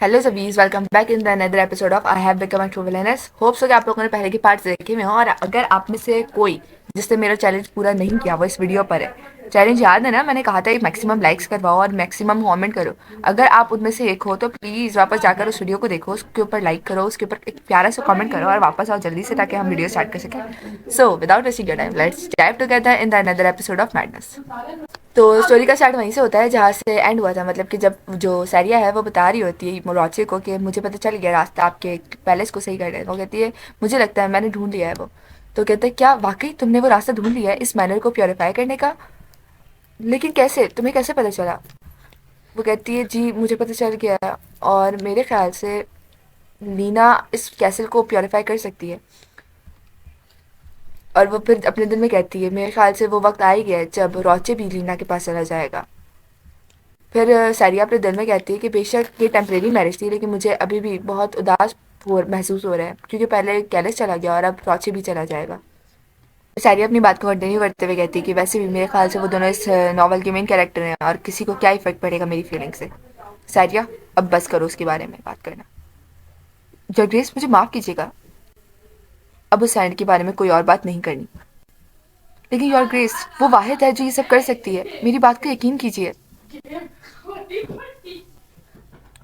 Hello सबीज, welcome back in the another episode of I have become a true villains. Hope so कि आप लोगों ने पहले की पार्ट्स देखे हुए हों, और अगर आप में से कोई जिसने मेरा चैलेंज पूरा नहीं किया वो इस वीडियो पर है। चैलेंज याद है ना, मैंने कहा था मैक्सिमम लाइक्स करवाओ और मैक्सिमम कमेंट करो। अगर आप उनमें से एक हो तो प्लीज़ वापस जाकर उस वीडियो को देखो, उसके ऊपर लाइक करो, उसके ऊपर एक प्यारा सा कमेंट करो और वापस आओ जल्दी से ताकि हम वीडियो स्टार्ट कर सकें। So without wasting your time, let's dive together in the another episode of madness. तो स्टोरी का स्टार्ट वहीं से होता है जहाँ से एंड हुआ था। मतलब कि जब जो सैरिया है वो बता रही होती है मोराचे को कि मुझे पता चल गया रास्ता आपके पैलेस को सही करने का। वो कहती है मुझे लगता है मैंने ढूंढ लिया है वो। तो कहते हैं क्या वाकई तुमने वो रास्ता ढूंढ लिया है इस मैनर को प्योरीफाई करने का? लेकिन कैसे, तुम्हें कैसे पता चला? वो कहती है जी मुझे पता चल गया, और मेरे ख्याल से लीना इस कैसल को प्योरीफाई कर सकती है। और वो फिर अपने दिल में कहती है मेरे ख्याल से वो वक्त आ ही गया है जब रोचे भी लीना के पास चला जाएगा। फिर सारिया अपने दिल में कहती है कि बेशक ये टेम्परेरी मैरिज थी, लेकिन मुझे अभी भी बहुत उदास महसूस हो रहा है क्योंकि पहले कैलिस चला गया और अब रॉची भी चला जाएगा। सारिया अपनी बात को कंटिन्यू करते हुए कहती है कि वैसे भी मेरे ख्याल से वो दोनों इस नॉवल के मेन कैरेक्टर हैं और किसी को क्या इफेक्ट पड़ेगा मेरी फीलिंग से। सारिया, अब बस करो उसके बारे में बात करना। जगदीश मुझे माफ़ कीजिएगा, अब उस सैंड के बारे में कोई और बात नहीं करनी। लेकिन योर ग्रेस वो वाहिद है जो ये सब कर सकती है, मेरी बात को यकीन कीजिए।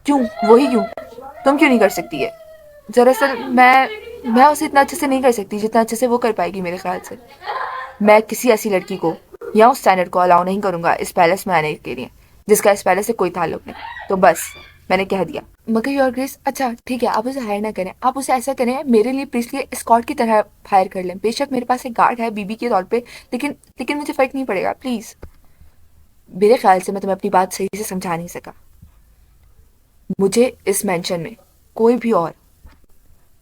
क्यों, वही क्यों, तुम क्यों नहीं कर सकती है? दरअसल मैं उसे इतना अच्छे से नहीं कर सकती जितना अच्छे से वो कर पाएगी मेरे ख्याल से। मैं किसी ऐसी लड़की को या उस स्टैंडर्ड को अलाउ नहीं करूंगा इस पैलेस में आने के लिए जिसका इस पैलेस से कोई ताल्लुक नहीं। तो बस मैंने कह दिया। मगर योर ग्रेस, अच्छा ठीक है, आप उसे हायर ना करें, आप उसे ऐसा करें मेरे लिए प्लीज लिए स्कॉट की तरह हायर कर लें। बेशक मेरे पास एक गार्ड है बीबी के तौर पे, लेकिन लेकिन मुझे फर्क नहीं पड़ेगा प्लीज। मेरे ख्याल से मैं तुम्हें अपनी बात सही से समझा नहीं सका। मुझे इस मेंशन में कोई भी और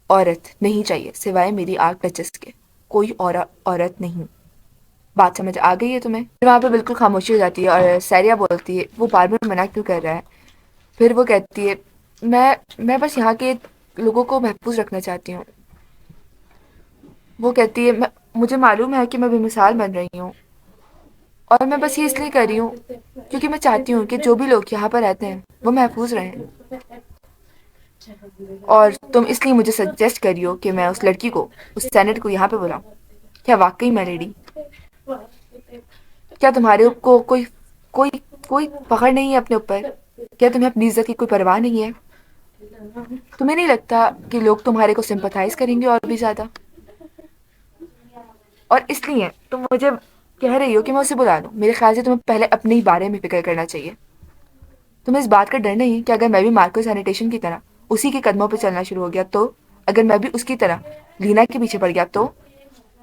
औरत नहीं चाहिए सिवाय मेरी आर्क डचेस के। कोई और औरत नहीं। बात समझ आ गई है तुम्हें? फिर वहाँ पे बिल्कुल खामोशी हो जाती है और सैरिया बोलती है वो बार बार मना क्यों कर रहा है। फिर वो कहती है मैं बस यहाँ के लोगों को महफूज रखना चाहती हूँ। वो कहती है मुझे मालूम है कि मैं बेमिसाल बन रही हूँ, और मैं बस ये इसलिए कर रही हूँ क्योंकि मैं चाहती हूँ कि जो भी लोग यहाँ पर रहते हैं वो महफूज रहें। और तुम इसलिए मुझे सजेस्ट करी हो कि मैं उस लड़की को, उस सेनेट को यहाँ पे बुलाऊं। क्या वाकई मैं लेडी? क्या तुम्हारे को कोई कोई पकड़ नहीं है अपने ऊपर? क्या तुम्हें अपनी इज्जत की कोई परवाह नहीं है? तुम्हें नहीं लगता कि लोग तुम्हारे को सिंपथाइज करेंगे और भी ज्यादा? और इसलिए तुम मुझे कह रही हो कि मैं उसे बुला लूं? मेरे ख्याल से तुम्हें पहले अपने ही बारे में फिक्र करना चाहिए। तुम्हें इस बात का डर नहीं कि अगर मैं भी मार्को सैनिटेशन की तरह उसी के कदमों पर चलना शुरू हो गया तो? अगर मैं भी उसकी तरह लीना के पीछे पड़ गया तो?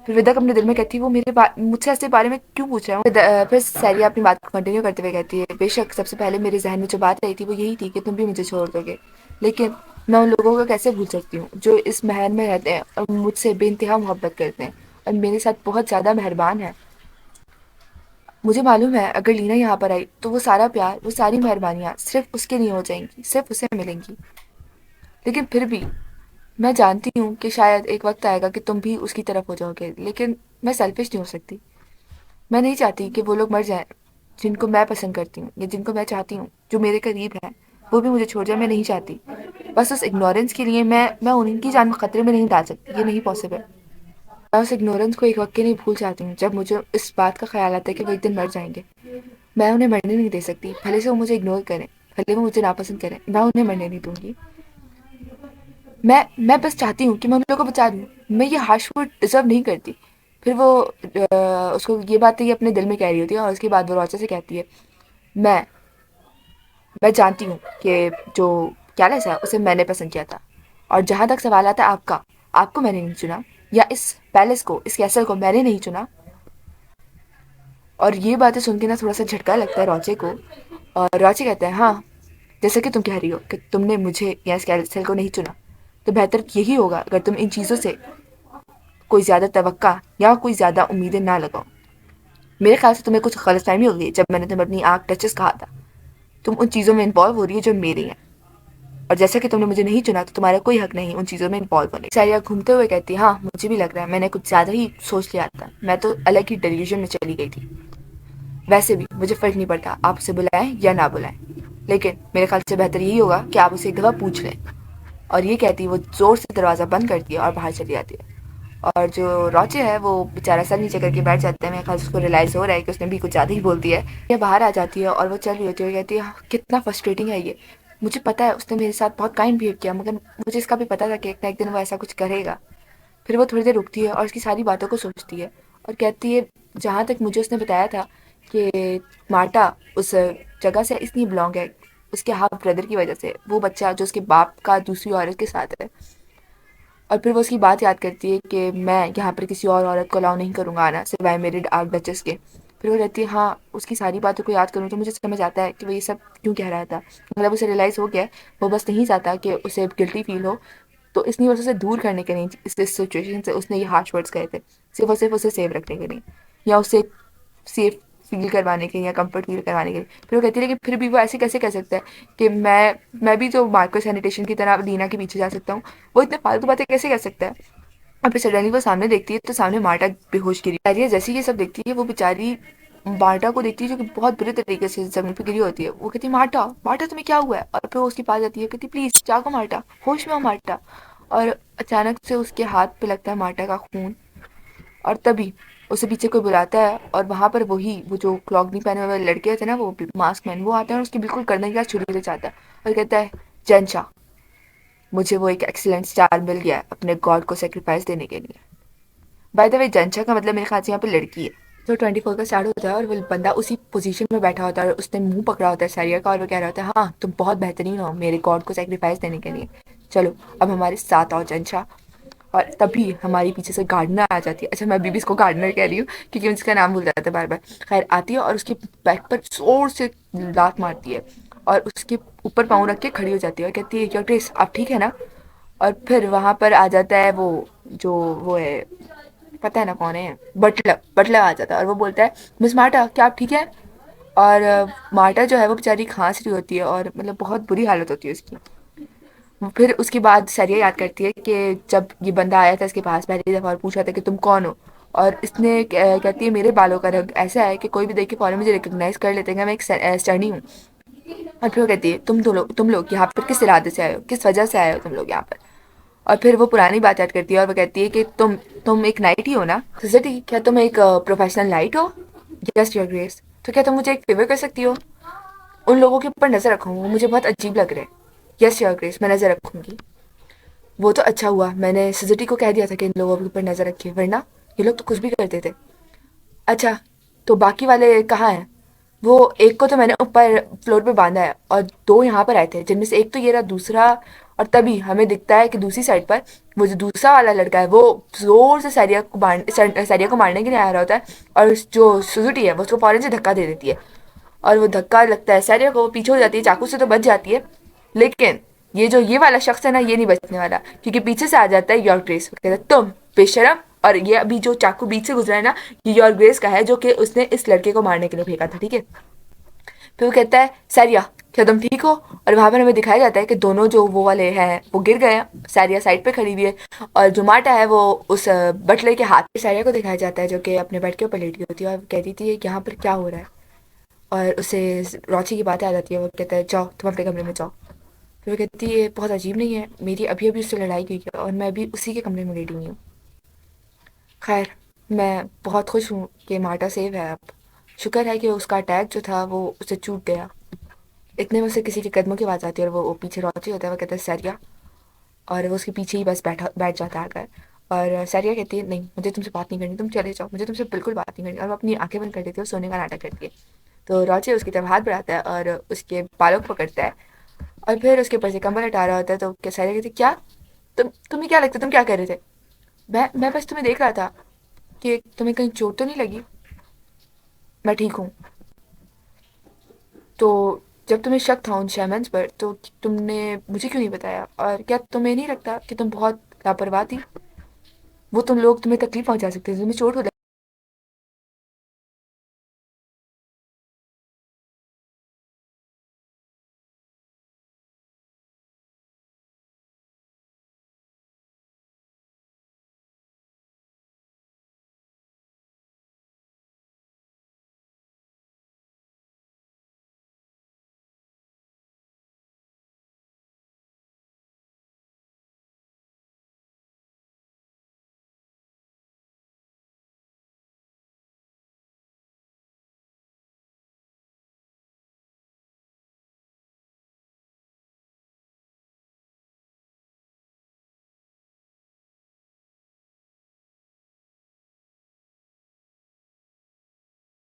फिर विदक अपने दिल में कहती है वो मुझसे ऐसे बारे में क्यों पूछ रहा हूँ। फिर सैरिया अपनी बात को कंटिन्यू करते हुए कहती है बेशक सबसे पहले मेरे जहन में जो बात आई थी वो यही थी कि तुम भी मुझे छोड़ दोगे, लेकिन मैं उन लोगों को कैसे भूल सकती हूँ जो इस महल में रहते हैं और मुझसे बेइंतहा मोहब्बत करते हैं और मेरे साथ बहुत ज़्यादा मेहरबान है। मुझे मालूम है अगर लीना यहाँ पर आई तो वो सारा प्यार, वो सारी मेहरबानियाँ सिर्फ उसके लिए हो जाएंगी, सिर्फ उसे मिलेंगी। लेकिन फिर भी मैं जानती हूँ कि शायद एक वक्त आएगा कि तुम भी उसकी तरफ हो जाओगे, लेकिन मैं सेल्फिश नहीं हो सकती। मैं नहीं चाहती कि वो लोग मर जाएं जिनको मैं पसंद करती हूँ या जिनको मैं चाहती हूँ जो मेरे करीब है, वो भी मुझे छोड़ जाए। मैं नहीं चाहती। बस उस इग्नोरेंस के लिए मैं उनकी जान खतरे में नहीं डाल सकती, ये नहीं पॉसिबल। मैं उस इग्नोरेंस को एक वक्त के लिए भूल जाती हूँ जब मुझे इस बात का ख्याल आता है कि वो एक दिन मर जाएंगे। मैं उन्हें मरने नहीं दे सकती, भले से वो मुझे इग्नोर करें, भले वो मुझे नापसंद करें, मैं उन्हें मरने नहीं दूंगी। मैं बस चाहती हूँ कि मैं उन लोगों को बचा दूँ। मैं ये हार्श वर्ड डिजर्व नहीं करती। फिर वो उसको ये बातें ये अपने दिल में कह रही होती है और उसके बाद वो रोचा से कहती है मैं मैं जानती हूँ कि जो कैलस है उसे मैंने पसंद किया था, और जहाँ तक सवाल आता है आपका, आपको मैंने नहीं चुना, या इस पैलेस को, इस कैसल को मैंने नहीं चुना। और ये बातें सुन के ना थोड़ा सा झटका लगता है रोचे को। और रोचे कहते हैं हाँ, जैसा कि तुम कह रही हो कि तुमने मुझे या इस कैसल को नहीं चुना, तो बेहतर यही होगा अगर तुम इन चीज़ों से कोई ज़्यादा तवक्का या कोई ज़्यादा उम्मीदें ना लगाओ। मेरे ख्याल से तुम्हें कुछ गलतफहमी हो गई जब मैंने तुम्हें अपनी आँख टचेस कहा था। तुम उन चीज़ों में इन्वॉल्व हो रही हो जो मेरी हैं, और जैसा कि तुमने मुझे नहीं चुना तो तुम्हारा कोई हक नहीं उन चीज़ों में इन्वॉल्व होने का। सारिया घूमते हुए कहती है हाँ मुझे भी लग रहा है मैंने कुछ ज़्यादा ही सोच लिया था, मैं तो अलग ही डेल्यूजन में चली गई थी। वैसे भी मुझे फ़र्क नहीं पड़ता आप उसे बुलाएं या ना बुलाएं, लेकिन मेरे ख्याल से बेहतर यही होगा कि आप उसे एक दफ़ा पूछ लें। और ये कहती वो ज़ोर से दरवाज़ा बंद करती है और बाहर चली जाती है। और जो रॉचे है वो बेचारा सर नीचे करके बैठ जाता है। मेरे ख्याल से उसको रियलाइज़ हो रहा है कि उसने भी कुछ ज़्यादा ही बोल दिया है। ये बाहर आ जाती है और वो चल रही होती है और कहती है, "हाँ, कितना फ्रस्ट्रेटिंग है ये। मुझे पता है उसने मेरे साथ बहुत काइंड बिहेव किया, मगर मुझे इसका भी पता था कि एक ना एक दिन वो ऐसा कुछ करेगा।" फिर वो थोड़ी देर रुकती है और उसकी सारी बातों को सोचती है और कहती है, जहाँ तक मुझे उसने बताया था कि मार्टा उस जगह से इसलिए बिलोंग है, उसके हाफ ब्रदर की वजह से, वो बच्चा जो उसके बाप का दूसरी औरत के साथ है। और फिर वो उसकी बात याद करती है कि मैं यहाँ पर किसी और औरत को अलाउ नहीं करूँगा आना सिवाय मेरे आर्क डचेस के। फिर वो कहती है, हाँ, उसकी सारी बातों को याद करूँ तो मुझे समझ आता है कि वो ये सब क्यों कह रहा था। मतलब उसे रियलाइज़ हो गया है, वो बस नहीं चाहता कि उसे गिल्टी फील हो। तो इसलिए बस उसे दूर करने के लिए इस सिचुएशन से उसने ये हार्श वर्ड्स कहे थे, सिर्फ और सिर्फ उसे सेव रखने के लिए, या उसे सेफ फील करवाने के लिए या कंफर्ट फील करवाने के लिए। फिर वो कहती है, लेकिन फिर भी वो ऐसे कैसे कह सकता है कि मैं भी तो मार्को सैनिटेशन की तरह लीना के पीछे जा सकता हूँ। वो इतने फालतू बातें कैसे कह सकता है। और फिर सडनली वो सामने देखती है तो सामने मार्टा बेहोश गिरी है। जैसे ही ये सब देखती है वो बेचारी मार्टा को देखती है जो कि बहुत बुरे तरीके से जमीन पर गिरी होती है। वो कहती है, मार्टा, मार्टा, तुम्हें क्या हुआ है। और फिर वो उसके पास जाती है, कहती, प्लीज जागो मार्टा, होश में आओ मार्टा। और अचानक से उसके हाथ पे लगता है मार्टा का खून। और तभी उसे पीछे कोई बुलाता है और वहां पर वो जो क्लॉक नहीं पहने हुए लड़के थे ना, वो मास्क मैन, वो आते हैं और उसकी बिल्कुल गर्दन के साथ छुरी ले जाता है और कहता है, जेंशा, मुझे वो एक एक्सीलेंट स्टार मिल गया है अपने गॉड को सेक्रीफाइस देने के लिए। बाय द वे, जनशा का मतलब मेरे ख्याल से यहाँ पे लड़की है। तो 24 का स्टार्ट होता है और वो बंदा उसी पोजीशन में बैठा होता है और उसने मुंह पकड़ा होता है सैरिया का और वो कह रहा होता है, हाँ, तुम बहुत बेहतरीन हो मेरे गॉड को सेक्रीफाइस देने के लिए, चलो अब हमारे साथ आओ जनशा। और तभी हमारी पीछे से गार्डनर आ जाती है। अच्छा, मैं अभी भी इसको गार्डनर कह रही हूँ क्योंकि मुझे इसका नाम भूल जाता है बार बार। खैर, आती है और उसके बैक पर जोर से लात मारती है और उसके ऊपर पाँव रख के खड़ी हो जाती है और कहती है, योर ग्रेस, आप ठीक है ना। और फिर वहां पर आ जाता है जो वो है, पता है ना कौन है, बटलर। बटलर आ जाता है और वो बोलता है, मिस मार्टा, क्या आप ठीक है। और मार्टा जो है वो बेचारी खांस रही होती है और मतलब बहुत बुरी हालत होती है उसकी। फिर उसके बाद सरिया याद करती है कि जब ये बंदा आया था इसके पास पहली दफ़ा और पूछा था कि तुम कौन हो। और इसने कहती है, मेरे बालों का रंग ऐसा है कि कोई भी देख के फौरन मुझे रिकग्नाइज कर लेते हैं कि मैं एक स्टर्नी हूँ। और फिर वो कहती है, तुम लोग यहाँ पर किस इरादे से आए हो, किस वजह से आए हो तुम लोग यहाँ पर। और फिर वो पुरानी बात याद करती है और वो कहती है कि तुम एक नाइट ही हो ना सिजटी, क्या तुम एक प्रोफेशनल नाइट हो। यस योर ग्रेस, तो क्या तुम मुझे एक फेवर कर सकती हो। उन लोगों के ऊपर नजर रखो, वो मुझे बहुत अजीब लग रहे हैं। यस योर ग्रेस, मैं नजर रखूंगी। वो तो अच्छा हुआ मैंने सिजटी को कह दिया था कि इन लोगों के ऊपर नजर रखिए, वरना ये लोग तो कुछ भी करते थे। अच्छा, तो बाकी वाले कहाँ हैं। वो एक को तो मैंने ऊपर फ्लोर पे बांधा है और दो यहाँ पर आए थे, जिनमें से एक तो ये रहा, दूसरा। और तभी हमें दिखता है कि दूसरी साइड पर वो जो दूसरा वाला लड़का है वो जोर से सैरिया को मारने के लिए आ रहा होता है। और जो सुजुटी है वो उसको फौरन से धक्का दे देती है और वो धक्का लगता है सैरिया को, वो पीछे हो जाती है, चाकू से तो बच जाती है। लेकिन ये वाला शख्स है ना, ये नहीं बचने वाला, क्योंकि पीछे से आ जाता है योर ग्रेस। वो कहता है, तुम बेशरम। और ये अभी जो चाकू बीच से गुजरा है ना, ये योर ग्रेस का है जो कि उसने इस लड़के को मारने के लिए फेंका था, ठीक है। फिर वो कहता है, सैरिया, क्या तुम ठीक हो। और वहां पर हमें दिखाया जाता है कि दोनों जो वो वाले हैं वो गिर गए हैं। सैरिया साइड पे खड़ी हुई है और जो मार्टा है वो उस बटलर के हाथ पे। सैरिया को दिखाया जाता है जो कि अपने बेड के ऊपर लेटी होती है और कहती थी यहाँ पर क्या हो रहा है। और उसे रॉची की बातें आ जाती है। वो कहता है, जाओ तुम अपने कमरे में जाओ। फिर वो कहती है, बहुत अजीब नहीं है, मेरी अभी अभी उससे लड़ाई हुई है और मैं अभी उसी के कमरे में लेटी हुई हूँ। खैर, मैं बहुत खुश हूँ कि मार्टा सेव है अब। शुक्र है कि उसका अटैक जो था वो उसे चूक गया। इतने में से किसी के कदमों की आवाज़ आती है और वो पीछे रॉची होता है। वो कहता है, सैरिया। और वो उसके पीछे ही बस बैठ जाता है आकर। और सैरिया कहती है, नहीं, मुझे तुमसे बात नहीं करनी, तुम चले जाओ, मुझे तुमसे बिल्कुल बात नहीं करनी। और वो अपनी आंखें बंद कर देती है और सोने का नाटक करती है। तो रॉची उसकी तरफ हाथ बढ़ाता है और उसके बालों को पकड़ता है और फिर उसके ऊपर से कंबल हटा रहा होता है। तो क्या सैरिया कहती है, क्या, तुम्हें क्या लगता है, तुम क्या कर रहे थे। मैं बस तुम्हें देख रहा था कि तुम्हें कहीं चोट तो नहीं लगी। मैं ठीक हूँ। तो जब तुम्हें शक था उन शैमन्स पर तो तुमने मुझे क्यों नहीं बताया, और क्या तुम्हें नहीं लगता कि तुम बहुत लापरवाह थी। वो तुम लोग तुम्हें तकलीफ पहुंचा सकते थे, तुम्हें चोट हो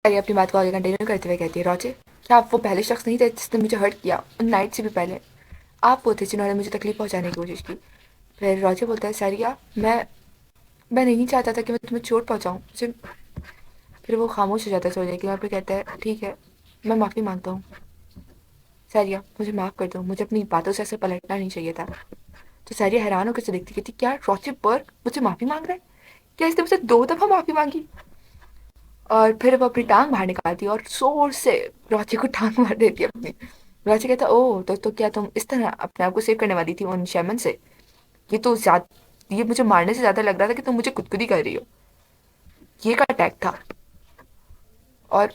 सारी अपनी बात को आगे कंटिन्यू करते हुए कहती है, रोचे, क्या आप वो पहले शख्स नहीं थे जिसने मुझे हर्ट किया उन नाइट से भी पहले? आप वो थे जिन्होंने मुझे तकलीफ पहुंचाने की कोशिश की। फिर रोचे बोलता है, सारिया, मैं नहीं चाहता था कि मैं तुम्हें चोट पहुंचाऊं, मुझे। फिर वो खामोश हो जाता है थोड़ी देर के बाद, फिर कहता है, ठीक है, मैं माफ़ी मांगता हूँ। सारिया, मुझे माफ़ कर दो, मुझे अपनी बातों से ऐसे पलटना नहीं चाहिए था। तो सारिया हैरान होकर से देखती कहती, क्या रोचे बर्ग मुझसे माफ़ी मांग रहा है? क्या इसने मुझसे 2 दफ़ा माफ़ी मांगी? और फिर वो अपनी टांग बाहर निकालती है और जोर से रोचे को टांग मार देती है अपनी। रोचे कहता, ओह, तो क्या तुम इस तरह अपने आप को सेव करने वाली थी उन शेमन से? ये मुझे मारने से ज़्यादा लग रहा था कि तुम मुझे खुदकुदी कर रही हो। ये का अटैक था। और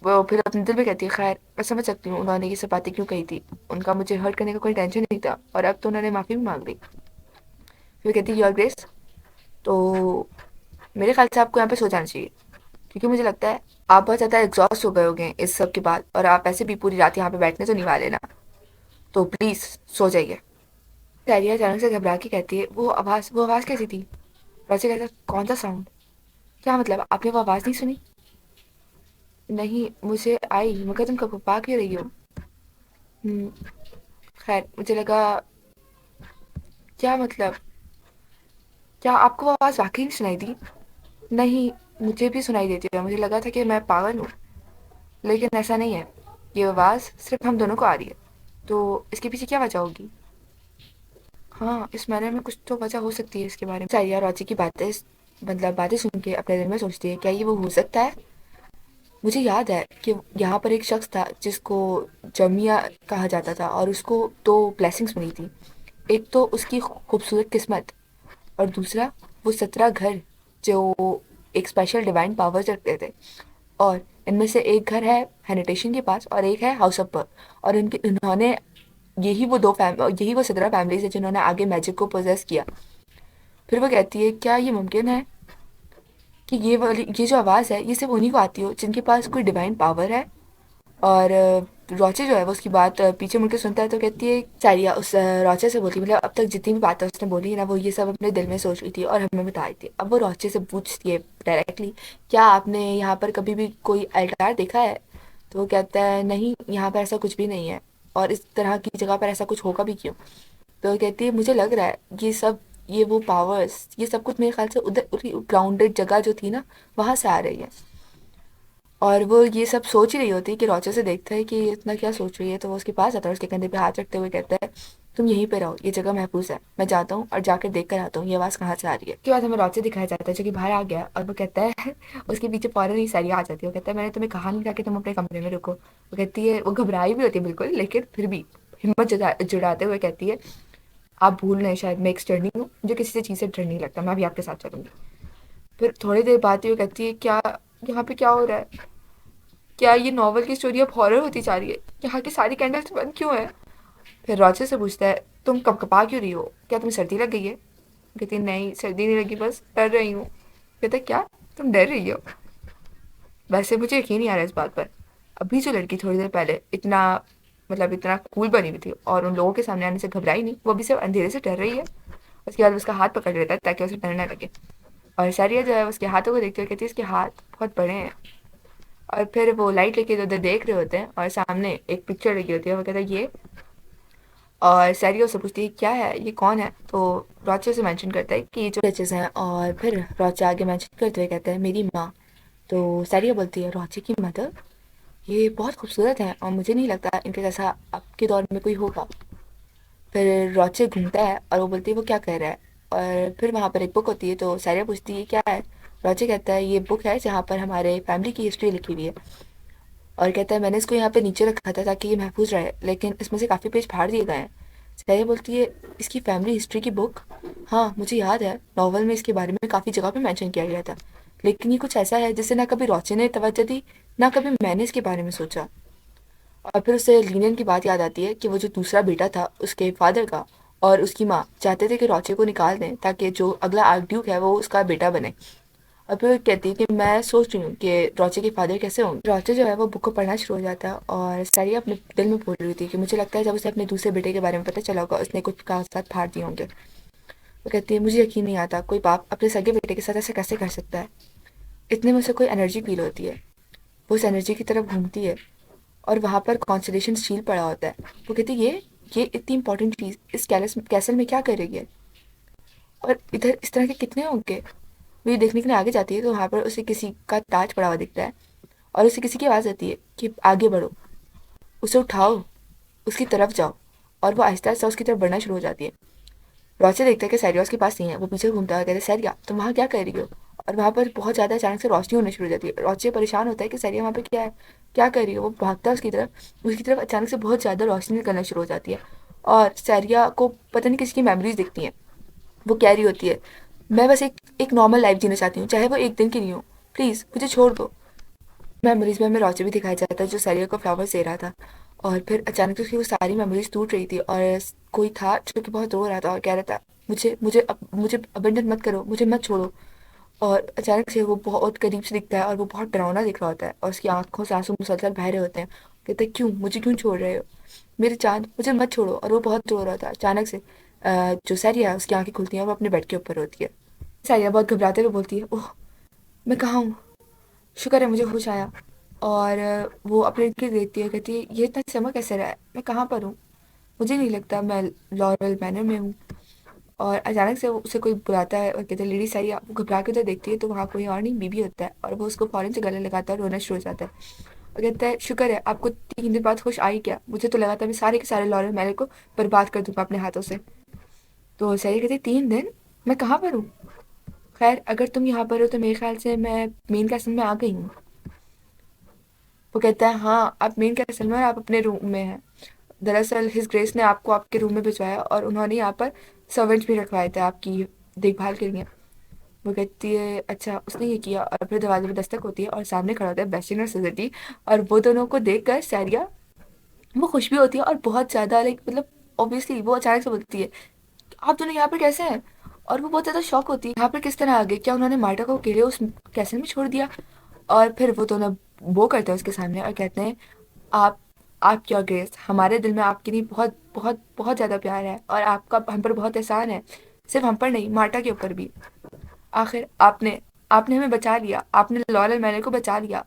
वो फिर अपने दिल में कहती है, खैर, मैं समझ सकती हूँ उन्होंने ये सब बातें क्यों कही थी। उनका मुझे हर्ट करने का कोई टेंशन नहीं था और अब तो उन्होंने माफ़ी भी मांग ली। फिर कहती है, योर ग्रेस, तो मेरे ख्याल से आपको यहाँ पे सो जाना चाहिए, क्योंकि मुझे लगता है आप बहुत ज़्यादा एग्जॉस्ट हो गए होंगे इस सब के बाद, और आप ऐसे भी पूरी रात यहाँ पे बैठने तो नहीं वाले ना, तो प्लीज़ सो जाइए। सैरिया अचानक से घबरा के कहती है, वो आवाज़ कैसी थी? वैसे कहता है, कौन सा साउंड? क्या मतलब, आपने वो आवाज़ नहीं सुनी? नहीं, मुझे आई, मगर तुम कपा क्यों रही हो? "हम्म, खैर, मुझे लगा, क्या मतलब, क्या आपको वो आवाज़ वाक़ई नहीं सुनाई दी?" "नहीं, मुझे भी सुनाई देती है, मुझे लगा था कि मैं पागल हूँ, लेकिन ऐसा नहीं है। ये आवाज़ सिर्फ़ हम दोनों को आ रही है, तो इसके पीछे क्या वजह होगी?" "हाँ, इस मैटर में कुछ तो वजह हो सकती है इसके बारे में।" सारिया रोची की बातें सुन के अपने दिल में सोचती है, क्या ये वो हो सकता है? मुझे याद है कि यहाँ पर एक शख्स था जिसको जमिया कहा जाता था, और उसको 2 ब्लेसिंग्स मिली थी। एक तो उसकी खूबसूरत किस्मत, और दूसरा वो 17 घर जो एक स्पेशल डिवाइन पावर्स रखते थे। और इनमें से एक घर है हैनिटेशन के पास और एक है हाउस ऑफ पर्क। और इनके इन्होंने यही वो 17 फैमिलीज है जिन्होंने आगे मैजिक को पोजेस किया। फिर वो कहती है, क्या ये मुमकिन है कि ये जो आवाज़ है ये सिर्फ उन्हीं को आती हो जिनके पास कोई डिवाइन पावर है? और रोचे जो है वो उसकी बात पीछे मुड़ के सुनता है, तो कहती है, सारिया उस रोचे से बोलती, मतलब अब तक जितनी भी बातें उसने बोली है ना, वो ये सब अपने दिल में सोच रही थी और हमें बता रही थी। अब वो रोचे से पूछती है डायरेक्टली, क्या आपने यहाँ पर कभी भी कोई अल्टार देखा है? तो वो कहता है, नहीं, यहाँ पर ऐसा कुछ भी नहीं है, और इस तरह की जगह पर ऐसा कुछ होगा भी क्यों? तो वो कहती है, मुझे लग रहा है ये वो पावर्स, ये सब कुछ मेरे ख्याल से उधर ग्राउंडेड जगह जो थी ना, वहाँ से आ रही है। और वो ये सब सोच ही रही होती है कि रोचे से देखता है कि ये इतना क्या सोच रही है, तो वो उसके पास आता है, उसके कंधे पे हाथ रखते हुए कहता है, तुम यहीं पे रहो, ये जगह महफूज है, मैं जाता हूँ और जाकर देख कर आता हूँ ये आवाज़ कहाँ से आ रही है। उसके बाद हमें रोचे दिखाया जाता है जो कि बाहर आ गया, और वो कहता है उसके पीछे फौरन ही सारिया आ जाती है। वो कहता है, मैंने तुम्हें कहा नहीं था कि तुम अपने कमरे में रुको? वो कहती है, वो घबराई भी होती है बिल्कुल, लेकिन फिर भी हिम्मत जुटाते हुए कहती है, आप भूल रहे हैं शायद, मैं एक्सटर्नी हूँ, मुझे किसी से चीज़ से डर नहीं लगता, मैं भी आपके साथ चलूंगी। फिर थोड़ी देर बाद ही वो कहती है, क्या यहाँ पे क्या हो रहा है? क्या ये नॉवल की स्टोरी अब हॉरर होती जा रही है? यहाँ की सारी कैंडल्स बंद क्यों है? फिर रॉचर से पूछता है, तुम कपकपा क्यों रही हो? क्या तुम्हें सर्दी लग गई है? कहती है, नहीं, सर्दी नहीं लगी, बस डर रही हूँ। कहता है, क्या, तुम डर रही हो? वैसे मुझे यकीन नहीं आ रहा इस बात पर। अभी जो लड़की थोड़ी देर पहले इतना कूल बनी हुई थी और उन लोगों के सामने आने से घबराई नहीं, वो अभी सिर्फ अंधेरे से डर रही है। उसके बाद उसका हाथ पकड़ लेता है ताकि उसे डर ना लगे। और सारिया जो है उसके हाथों को देखते हुए कहती है, इसके हाथ बहुत बड़े हैं। और फिर वो लाइट लेके इधर उधर देख रहे होते हैं और सामने एक पिक्चर लगी होती है। वो कहता है, ये। और सैरियो से पूछती है, क्या है, ये कौन है? तो रॉचे से मेंशन करता है कि ये जो बचेस हैं, और फिर रॉचे आगे मेंशन करते हुए कहता है, मेरी माँ। तो सैरियो बोलती है, रॉचे की मदर? ये बहुत खूबसूरत है और मुझे नहीं लगता इनके जैसा आपके दौर में कोई होगा। फिर रॉचे घूमता है और वो बोलती है, वो क्या कह रहा है? और फिर वहाँ पर एक बुक होती है, तो सैरिया पूछती है, क्या है? रॉचे कहता है, ये बुक है जहाँ पर हमारे फैमिली की हिस्ट्री लिखी हुई है। और कहता है, मैंने इसको यहाँ पे नीचे रखा था ताकि ये महफूज रहे, लेकिन इसमें से काफ़ी पेज फाड़ दिए गए हैं। सैया बोलती है, इसकी फैमिली हिस्ट्री की बुक? हाँ, मुझे याद है, नॉवल में इसके बारे में काफ़ी जगह पे मेंशन किया गया था, लेकिन ये कुछ ऐसा है जिसे ना कभी रोचे ने तवज्जो दी, ना कभी मैंने इसके बारे में सोचा। और फिर उसे लीनियन की बात याद आती है कि वो जो दूसरा बेटा था उसके फादर का, और उसकी माँ चाहते थे कि रोचे को निकाल दें ताकि जो अगला आर्कड्यूक है वो उसका बेटा बने। और फिर वो कहती है कि मैं सोच रही हूँ कि रोचे के फादर कैसे होंगे। रोचे जो है वो बुक को पढ़ना शुरू हो जाता है, और सारी अपने दिल में बोल रही थी कि मुझे लगता है जब उसे अपने दूसरे बेटे के बारे में पता चला होगा उसने कुछ कागजात फाड़ दिए होंगे। वो कहती है, मुझे यकीन नहीं आता कोई बाप अपने सगे बेटे के साथ ऐसे कैसे कर सकता है। इतने में उसे कोई एनर्जी फील होती है। वो उस एनर्जी की तरफ घूमती है और वहाँ पर कॉन्स्टलेशन शील्ड पड़ा होता है। वो कहती है ये इतनी इंपॉर्टेंट चीज़ इस कैसल में क्या कर रही है, और इधर इस तरह के कितने होंगे। वो ये देखने के लिए आगे जाती है तो वहाँ पर उसे किसी का ताज पड़ा हुआ दिखता है और उसे किसी की आवाज़ आती है कि आगे बढ़ो, उसे उठाओ, उसकी तरफ जाओ। और वो आहिस्ता आहिस्ता उसकी तरफ बढ़ना शुरू हो जाती है। रॉचे देखता है कि सैरिया उसके पास नहीं है। वो पीछे घूमता है, कहता है सैरिया तुम वहाँ क्या कर रही हो। और वहाँ पर बहुत ज़्यादा अचानक से रोशनी होने शुरू हो जाती है। रॉचे परेशान होता है कि सैरिया वहाँ पे क्या है, क्या कर रही हो। वो भागता है उसकी तरफ अचानक से बहुत ज़्यादा रोशनी निकलना शुरू हो जाती है और सैरिया को पता नहीं किसी की मेमोरीज दिखती हैं। वो कह रही होती है मैं बस एक नॉर्मल लाइफ जीना चाहती हूँ, चाहे वो एक दिन की नहीं हो, प्लीज़ मुझे छोड़ दो। मेमोरीज में हमें रॉचे भी दिखाया जाता है जो सैरिया को फ्लावर्स दे रहा था। और फिर अचानक से उसकी वो सारी मेमोरीज टूट रही थी और कोई था जो कि बहुत रो रहा था और कह रहा था मुझे अबंडन मत करो, मुझे मत छोड़ो। और अचानक से वो बहुत करीब से दिखता है और वो बहुत डरावना दिख रहा होता है और उसकी आंखों से आंसू मुसलसल बह रहे होते हैं। कहते हैं क्यों, मुझे क्यों छोड़ रहे हो, मेरे चांद मुझे मत छोड़ो। और वो बहुत रो रहा था। अचानक से जो सैरिया है उसकी आंखें खुलती हैं और वो अपने बेड के ऊपर होती है। सैरिया बहुत घबराते हुए बोलती है ओह मैं कहाँ हूँ, शुक्र है मुझे होश आया। और वो अपने इर्द गिर्द देखती है, कहती है ये इतना चमक कैसे रहा है, मैं कहाँ पर हूँ, मुझे नहीं लगता मैं लॉरल मैनर में हूँ। और अचानक से वो उसे कोई बुलाता है और कहते हैं लेडी सारिया। वो घबरा के उधर देखती है तो वहाँ कोई और नहीं बीबी होता है और वो उसको फौरन से गले लगाता है और रोना शुरू हो जाता है और कहता है शुक्र है आपको 3 दिन बाद होश आई क्या, मुझे तो लगा था मैं सारे के सारे लॉरल मैनर को बर्बाद कर दूंगा अपने हाथों से। तो सारिया कहती है 3 दिन, मैं कहाँ पर हूँ। खैर अगर तुम यहाँ पर हो तो मेरे ख्याल से मैं मेन कैसल में आ गई हूँ। वो कहता है हाँ आप मेन कैसल में और आप अपने रूम में हैं। दरअसल हिज ग्रेस ने आपको आपके रूम में भिजवाया और उन्होंने यहाँ पर सर्वेंट्स भी रखवाए थे आपकी देखभाल के लिए। वो कहती है अच्छा उसने ये किया। और फिर दरवाजे में दस्तक होती है और सामने खड़ा होता है बेस्टिन और सजटी। और वो दोनों को देखकर सैरिया वो खुश भी होती है और बहुत ज़्यादा लाइक मतलब ऑब्वियसली वो अचानक से बोलती है आप दोनों यहाँ पर कैसे हैं। और वो बहुत ज़्यादा शॉक होती है यहाँ पर किस तरह आ गए, क्या उन्होंने मार्टा को अकेले उस कैसल में छोड़ दिया। और फिर वो दोनों वो करते हैं उसके सामने और कहते हैं आप आपकी और ग्रेस हमारे दिल में आपके लिए बहुत बहुत बहुत ज़्यादा प्यार है और आपका हम पर बहुत एहसान है, सिर्फ हम पर नहीं मार्टा के ऊपर भी। आखिर आपने आपने हमें बचा लिया, आपने लॉरेल मैनर को बचा लिया।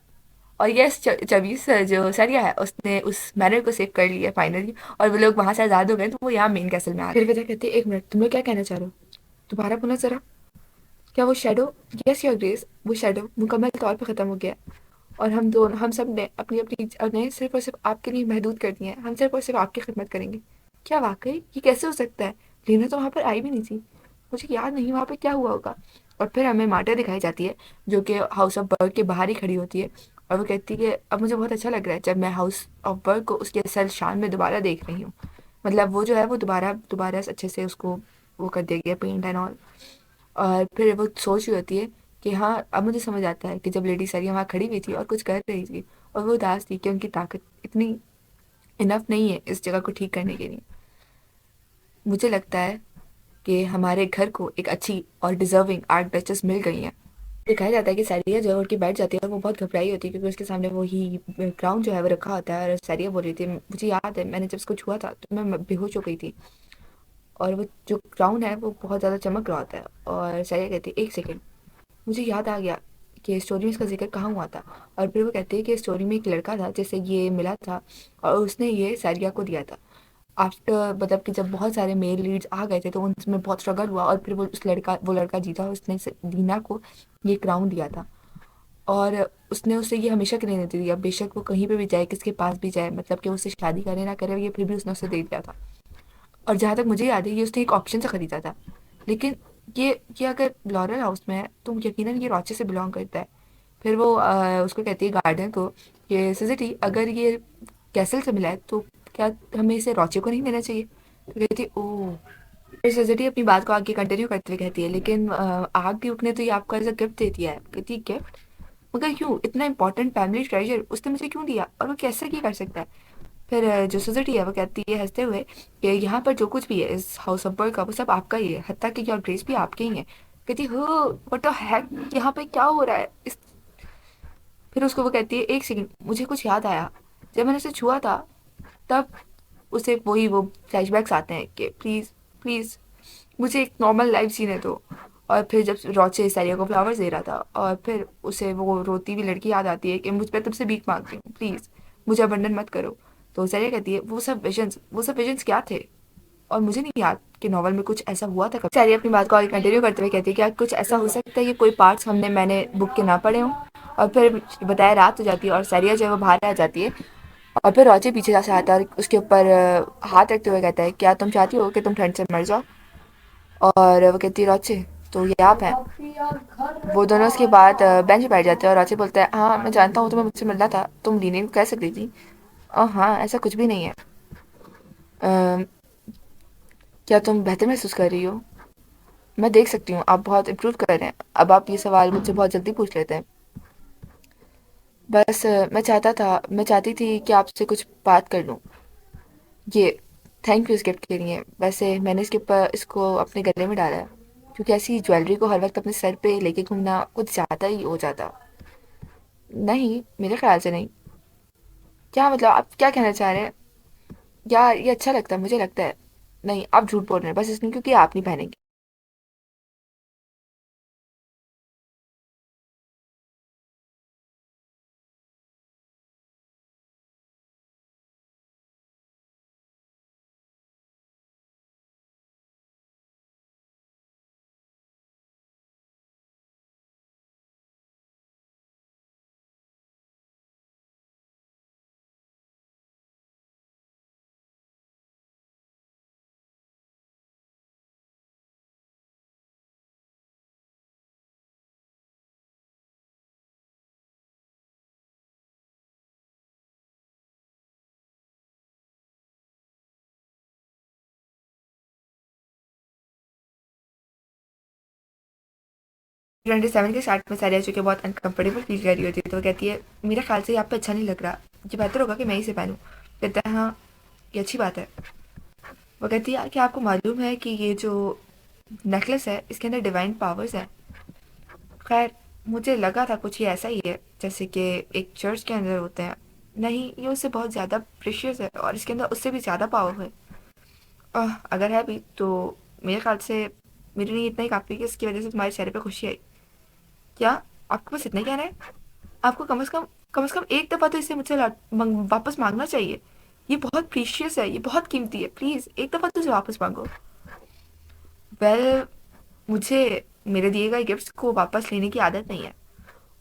और यस चबीस जो सरिया है उसने उस मैनर को सेव कर लिया फाइनली। और वो लोग वहां से आज़ाद हो गए तो वो यहाँ मेन कैसल में आ गए। फिर वजह कहते हैं एक मिनट तुम लोग क्या कहना चाह रहे हो, दोबारा बोलना जरा। क्या वो शेडो, यस योर ग्रेस वो शेडो मुकम्मल तौर पे ख़त्म हो गया और हम सब ने अपनी अपनी ने सिर्फ और सिर्फ आपके लिए महदूद कर दिए हैं, हम सिर्फ और सिर्फ आपकी खिदमत करेंगे। क्या वाकई ये कैसे हो सकता है, लीना तो वहाँ पर आई भी नहीं थी, मुझे याद नहीं वहाँ पे क्या हुआ होगा। और फिर हमें मार्टा दिखाई जाती है जो कि हाउस ऑफ बर्ग के बाहर ही खड़ी होती है और वो कहती है अब मुझे बहुत अच्छा लग रहा है जब मैं हाउस ऑफ बर्ग को उसके असल शान में दोबारा देख रही हूँ। मतलब वो जो है वो दोबारा दोबारा अच्छे से उसको वो कर दिया गया पेंट एंड ऑल। और फिर वो सोच रही होती है कि हाँ अब मुझे समझ आता है कि जब लेडी सरिया वहाँ खड़ी हुई थी और कुछ कर रही थी और वो उदास थी कि उनकी ताकत इतनी इनफ नहीं है इस जगह को ठीक करने के लिए। मुझे लगता है कि हमारे घर को एक अच्छी और डिजर्विंग आर्ट डचेस मिल गई है। दिखाया जाता है कि सैरिया जो है उठ के बैठ जाती है और वो बहुत घबराई होती है क्योंकि उसके सामने वो ही क्राउन जो है वो रखा होता है और सैरिया बोल रही थी मुझे याद है मैंने जब उसको छुआ था तो मैं बेहोश हो गई थी। और वो जो क्राउन है वो बहुत ज़्यादा चमक रहा होता है और सैरिया कहती है एक सेकेंड, मुझे याद आ गया कि स्टोरी में इसका जिक्र कहाँ हुआ था। और फिर वो कहती है कि स्टोरी में एक लड़का था जिससे ये मिला था और उसने ये सैरिया को दिया था। आफ्टर मतलब कि जब बहुत सारे मेल लीड्स आ गए थे तो उनमें बहुत स्ट्रगल हुआ और फिर वो लड़का जीता और उसने दीना को ये क्राउन दिया था। और उसने उसे ये हमेशा के लिए नहीं दिया, बेशक वो कहीं पे भी जाए किसके पास भी जाए, मतलब कि वो उससे शादी करे ना करे ये फिर भी उसने उसे दे दिया था। और जहाँ तक मुझे याद है ये उसने एक ऑप्शन से खरीदा था। लेकिन ये अगर लॉरल हाउस में है तो यकीनन ये रॉचे से बिलोंग करता है। फिर वो उसको कहती है गार्डन को कि सिजिटी अगर ये कैसल से मिला है तो क्या हमें इसे रॉचे को नहीं देना चाहिए। तो कहती है ओह। फिर सिजिटी अपनी बात को आगे कंटिन्यू करते हुए कहती है लेकिन आग ड्यूक ने तो ये आपको एज अ गिफ्ट दे दिया है। कहती है गिफ्ट, मगर क्यों, इतना इंपॉर्टेंट फैमिली ट्रेजर उसने मुझे क्यों दिया और वो कैसे क्या कर सकता है। फिर जो सुज़ुकी है वो कहती है हंसते हुए कि यहाँ पर जो कुछ भी है इस हाउस ऑफ बर्ग का वो सब आपका ही है, हत्ता कि योर ग्रेस भी आपके ही है। कहती हो व्हाट द हेक, यहाँ पे क्या हो रहा है इस। फिर उसको वो कहती है एक सेकंड मुझे कुछ याद आया, जब मैंने उसे छुआ था तब उसे वही वो फ्लैशबैक्स आते हैं कि प्लीज़ प्लीज़ मुझे एक नॉर्मल लाइफ जीने दो। और फिर जब रोचे सैरिया को फ्लावर्स दे रहा था और फिर उसे वो रोती हुई लड़की याद आती है कि मुझ पे तुमसे भीख मांगती हूँ, प्लीज़ मुझे अबंडन मत करो। तो सैरिया कहती है वो सब विजन्स क्या थे? और मुझे नहीं याद कि नॉवल में कुछ ऐसा हुआ था कभी। सैरिया अपनी बात को आगे कंटिन्यू करते हुए कहती है क्या कुछ ऐसा हो सकता है कि कोई पार्ट्स मैंने बुक के ना पढ़े हों। और फिर बताया रात हो जाती है और सैरिया जो है वो बाहर आ जाती है। और फिर रोचे पीछे से आता है और उसके ऊपर हाथ रखते हुए कहता है क्या तुम चाहती हो कि तुम ठंड से मर जाओ? और वो कहती है रोचे तो ये आप हैं। वो दोनों उसके बाद बेंच पे बैठ जाते हैं और रोचे बोलता है हाँ मैं जानता हूँ तुम्हें मुझसे मिलना था, तुम लीनियन कह सकती थी। हाँ ऐसा कुछ भी नहीं है। अ, क्या तुम बेहतर महसूस कर रही हो? मैं देख सकती हूँ आप बहुत इम्प्रूव कर रहे हैं, अब आप ये सवाल मुझसे बहुत जल्दी पूछ लेते हैं। बस मैं चाहती थी कि आपसे कुछ बात कर लूँ। ये थैंक यू इस गिफ्ट के लिए। वैसे मैंने इसको अपने गले में डाला है क्योंकि ऐसी ज्वेलरी को हर वक्त अपने सर पे लेके घूमना कुछ ज़्यादा ही हो जाता। नहीं मेरे ख्याल से नहीं। क्या मतलब आप क्या कहना चाह रहे हैं? यार ये अच्छा लगता है, मुझे लगता है। नहीं आप झूठ बोल रहे हैं बस इसलिए क्योंकि आप नहीं पहनेंगे। ट्वेंटी सेवन के स्टार्ट में सारी चुके बहुत अनकंफर्टेबल फील कर रही होती है तो वो कहती है मेरे ख्याल से ये आप पे अच्छा नहीं लग रहा, ये बेहतर होगा कि मैं ही से पहनूं। कहता है हाँ ये अच्छी बात है। वो कहती है कि आपको मालूम है कि ये जो नेकलेस है इसके अंदर डिवाइन पावर्स हैं। खैर मुझे लगा था कुछ ये ऐसा ही है जैसे कि एक चर्च के अंदर होते हैं। नहीं ये उससे बहुत ज़्यादा प्रेशियस है और इसके अंदर उससे भी ज़्यादा पावर है। अगर है भी तो मेरे ख्याल से मेरे लिए इतना ही काफ़ी है कि इसकी वजह से तुम्हारे चेहरे पे खुशी आई। क्या आपके पास इतना ही कहना है? आपको कम से कम एक दफ़ा तो इसे मुझसे वापस मांगना चाहिए। ये बहुत प्रीशियस है, ये बहुत कीमती है, प्लीज़ एक दफ़ा तो इसे वापस मांगो। वेल मुझे मेरे दिए गए गिफ्ट्स को वापस लेने की आदत नहीं है